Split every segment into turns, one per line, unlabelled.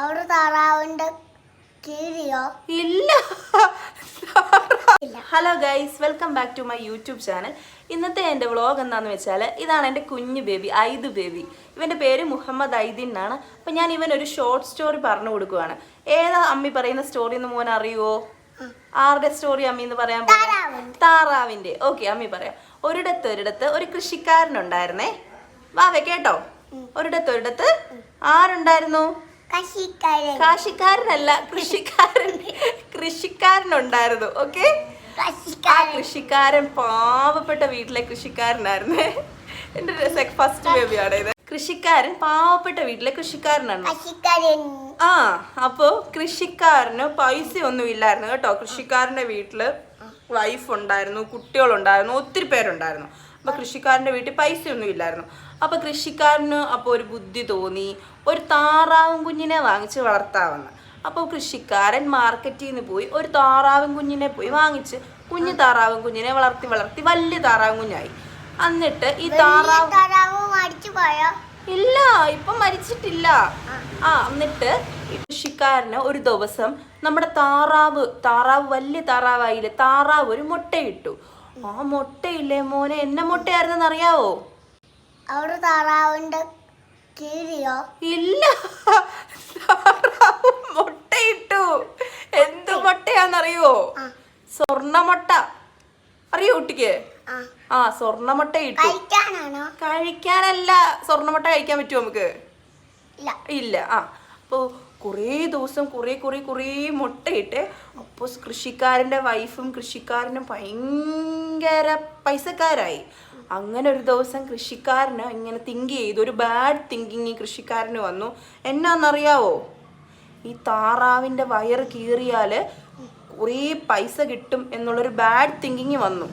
അവിടെ താറാവിന്റെ കീഴിയോ
ഇല്ല. Hello guys, welcome back to my YouTube channel. ഇന്നത്തെ എൻ്റെ വ്ളോഗ് എന്താണെന്ന് വെച്ചാൽ, ഇതാണ് എൻ്റെ കുഞ്ഞു ബേബി, ഐദ് ബേബി. ഇവൻ്റെ പേര് മുഹമ്മദ് ഐദിൻ എന്നാണ്. അപ്പം ഞാൻ ഇവനൊരു ഷോർട്ട് സ്റ്റോറി പറഞ്ഞു കൊടുക്കുകയാണ്. ഏതാ അമ്മി പറയുന്ന സ്റ്റോറി എന്ന് മോൻ അറിയുമോ? ആരുടെ സ്റ്റോറി അമ്മി എന്ന് പറയാൻ പോകും? താറാവിൻ്റെ. ഓക്കെ, അമ്മി പറയാം. ഒരിടത്ത് ഒരു കൃഷിക്കാരനുണ്ടായിരുന്നേ. വാവേ കേട്ടോ. ഒരിടത്ത് ആരുണ്ടായിരുന്നു? കാശിക്കാരനല്ല, കൃഷിക്കാരനുണ്ടായിരുന്നു. ഓക്കെ, ആ കൃഷിക്കാരൻ പാവപ്പെട്ട വീട്ടിലെ കൃഷിക്കാരനായിരുന്നേ. എന്റെ ഫസ്റ്റ് ബേബിയാണ് ഇത്. കൃഷിക്കാരൻ പാവപ്പെട്ട വീട്ടിലെ കൃഷിക്കാരനാണ്. അപ്പോ കൃഷിക്കാരന് പൈസ ഒന്നും ഇല്ലായിരുന്നു കേട്ടോ. കൃഷിക്കാരന്റെ വീട്ടില് വൈഫ് ഉണ്ടായിരുന്നു, കുട്ടികളുണ്ടായിരുന്നു, ഒത്തിരി പേരുണ്ടായിരുന്നു. അപ്പൊ കൃഷിക്കാരന്റെ വീട്ടിൽ പൈസ ഒന്നും ഇല്ലായിരുന്നു. അപ്പൊ കൃഷിക്കാരന് അപ്പോൾ ഒരു ബുദ്ധി തോന്നി, ഒരു താറാവും കുഞ്ഞിനെ വാങ്ങിച്ച് വളർത്താമെന്ന്. അപ്പോൾ കൃഷിക്കാരൻ മാർക്കറ്റിൽ നിന്ന് പോയി ഒരു താറാവും കുഞ്ഞിനെ പോയി വാങ്ങിച്ച് കുഞ്ഞു താറാവും കുഞ്ഞിനെ വളർത്തി വലിയ താറാവും കുഞ്ഞായി. എന്നിട്ട് ഈ താറാവ് ഇല്ല, ഇപ്പൊ മരിച്ചിട്ടില്ല. എന്നിട്ട് കൃഷിക്കാരന് ഒരു ദിവസം നമ്മുടെ താറാവ് വലിയ താറാവായില്ലേ, താറാവ് ഒരു മുട്ടയിട്ടു. ആ മുട്ടയില്ലേ മോനെ, എന്നെ മുട്ടയായിരുന്നെന്ന് അറിയാവോ?
അവിടെ താറാവിന്റെ കീഴിയോ
ഇല്ല, താറാവ് മുട്ടയിട്ടു. എന്ത് മുട്ടയാന്നറിയോ? സ്വർണ്ണമുട്ട. അറിയോ കുട്ടിക്ക്? സ്വർണ്ണമുട്ട ഇട്ടു. കഴിക്കാനല്ല, സ്വർണ്ണമുട്ട കഴിക്കാൻ പറ്റുമോ നമുക്ക്? ഇല്ല. അപ്പൊ കുറേ ദിവസം കുറേ മുട്ടയിട്ട്. അപ്പോൾ കൃഷിക്കാരൻ്റെ വൈഫും കൃഷിക്കാരനും ഭയങ്കര പൈസക്കാരായി. അങ്ങനെ ഒരു ദിവസം കൃഷിക്കാരന് ഇങ്ങനെ തിങ്ക് ചെയ്തു, ഒരു ബാഡ് തിങ്കിങ് കൃഷിക്കാരന് വന്നു. എന്നാന്നറിയാവോ? ഈ താറാവിൻ്റെ വയറ് കീറിയാൽ കുറേ പൈസ കിട്ടും എന്നുള്ളൊരു ബാഡ് തിങ്കിങ് വന്നു.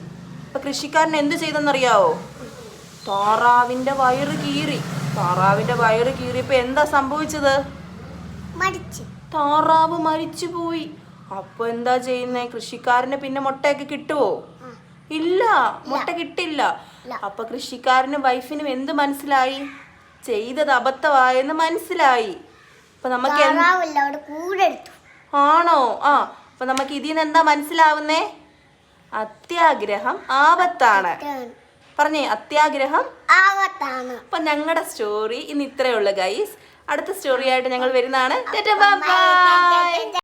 അപ്പം കൃഷിക്കാരൻ എന്ത് ചെയ്തെന്നറിയാവോ? താറാവിൻ്റെ വയറ് കീറിയപ്പോൾ എന്താ സംഭവിച്ചത്? താറാവ് മരിച്ചു പോയി. അപ്പൊ എന്താ ചെയ്യുന്നേ? കൃഷിക്കാരന് പിന്നെ മുട്ടയൊക്കെ കിട്ടുവോ? ഇല്ല, മുട്ട കിട്ടില്ല. അപ്പൊ കൃഷിക്കാരനും വൈഫിനും എന്ത് മനസ്സിലായി? ചെയ്തത് അബദ്ധമായെന്ന് മനസ്സിലായി. അപ്പൊ നമുക്ക് ആണോ? അപ്പൊ നമുക്ക് ഇതിന്ന് എന്താ മനസ്സിലാവുന്നേ? അത്യാഗ്രഹം ആപത്താണ്. പറഞ്ഞേ, അത്യാഗ്രഹം ആപത്താണ്. അപ്പൊ ഞങ്ങളുടെ സ്റ്റോറി ഇന്ന് ഇത്രയേ ഉള്ളൂ ഗൈസ്. അടുത്ത സ്റ്റോറി ആയിട്ട് ഞങ്ങൾ വരുന്നതാണ്.